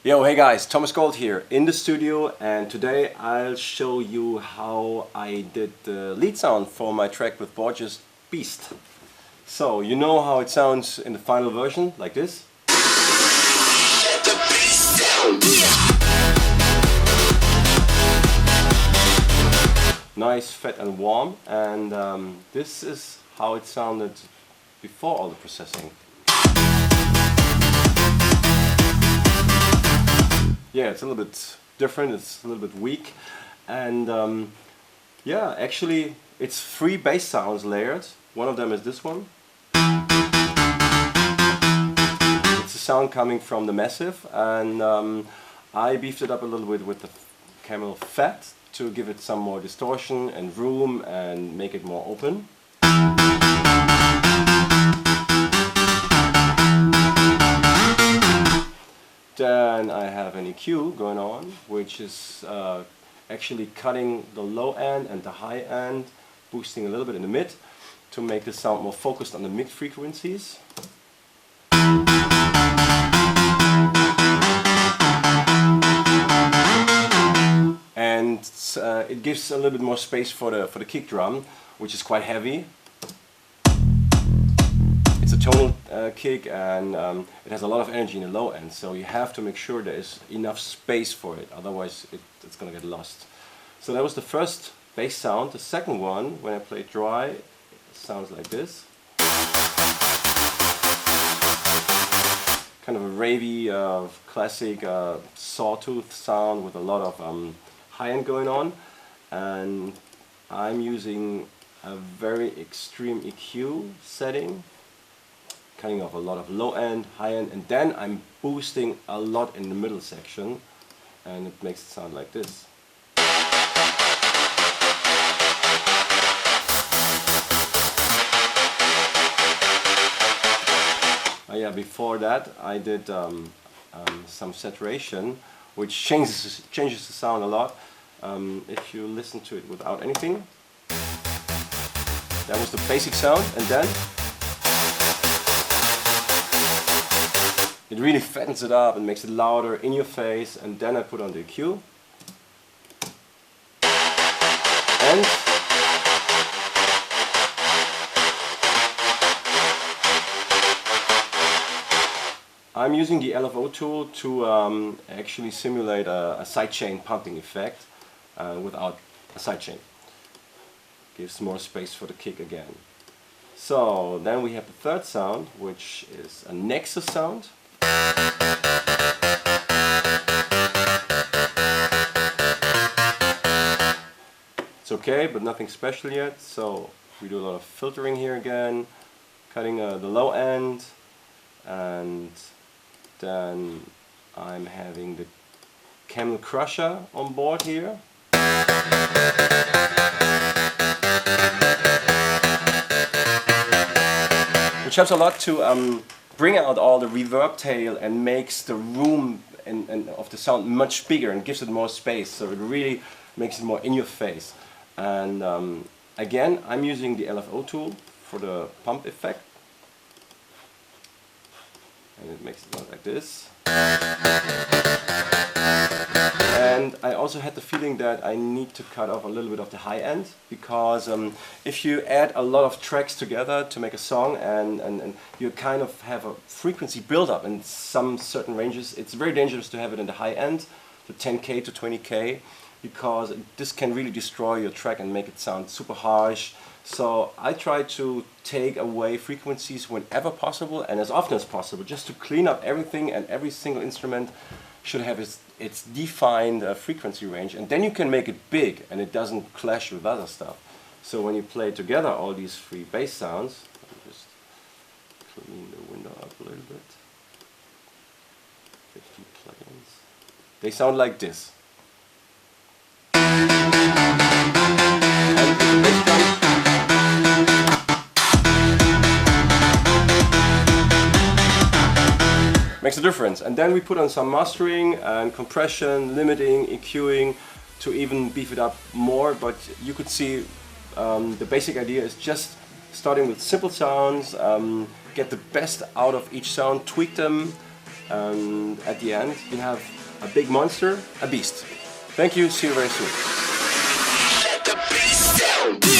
Yo, hey guys, Thomas Gold here in the studio, and today I'll show you how I did the lead sound for my track with Borges, Beast. So, you know how it sounds in the final version, like this. Nice, fat and warm, and this is how it sounded before all the processing. Yeah, it's a little bit different, it's a little bit weak, and yeah, actually it's 3 bass sounds layered. One of them is this one. It's a sound coming from the Massive, and I beefed it up a little bit with the Camel Fat to give it some more distortion and room and make it more open. Then I have an EQ going on, which is actually cutting the low end and the high end, boosting a little bit in the mid to make the sound more focused on the mid frequencies. And it gives a little bit more space for the kick drum, which is quite heavy. It's a tonal kick, and it has a lot of energy in the low end, so you have to make sure there is enough space for it, otherwise it's gonna get lost. So that was the first bass sound. The second one, when I play dry, it sounds like this. Kind of a ravey, classic sawtooth sound with a lot of high end going on, and I'm using a very extreme EQ setting, cutting off a lot of low end, high end, and then I'm boosting a lot in the middle section, and it makes it sound like this. Yeah, before that I did some saturation, which changes the sound a lot. If you listen to it without anything, that was the basic sound, and then it really fattens it up and makes it louder in your face, and then I put on the EQ. And I'm using the LFO tool to actually simulate a sidechain pumping effect without a sidechain. Gives more space for the kick again. So then we have the third sound, which is a Nexus sound. It's okay, but nothing special yet, so we do a lot of filtering here again, cutting the low end, and then I'm having the Camel Crusher on board here. Which helps a lot to bring out all the reverb tail and makes the room of the sound much bigger and gives it more space, so it really makes it more in your face. And again, I'm using the LFO tool for the pump effect, and it makes it sound like this. And I also had the feeling that I need to cut off a little bit of the high end, because if you add a lot of tracks together to make a song, and you kind of have a frequency build-up in some certain ranges, it's very dangerous to have it in the high end, to 10K to 20K, because this can really destroy your track and make it sound super harsh. So I try to take away frequencies whenever possible and as often as possible, just to clean up everything, and every single instrument should have its defined frequency range, and then you can make it big and it doesn't clash with other stuff. So when you play together all these 3 bass sounds, let me just clean the window up a little bit, 50 plugins, they sound like this. Makes a difference. And then we put on some mastering and compression, limiting, EQing to even beef it up more, but you could see the basic idea is just starting with simple sounds, get the best out of each sound, tweak them, At the end, you have a big monster, a beast. Thank you, see you very soon. Let the beast down.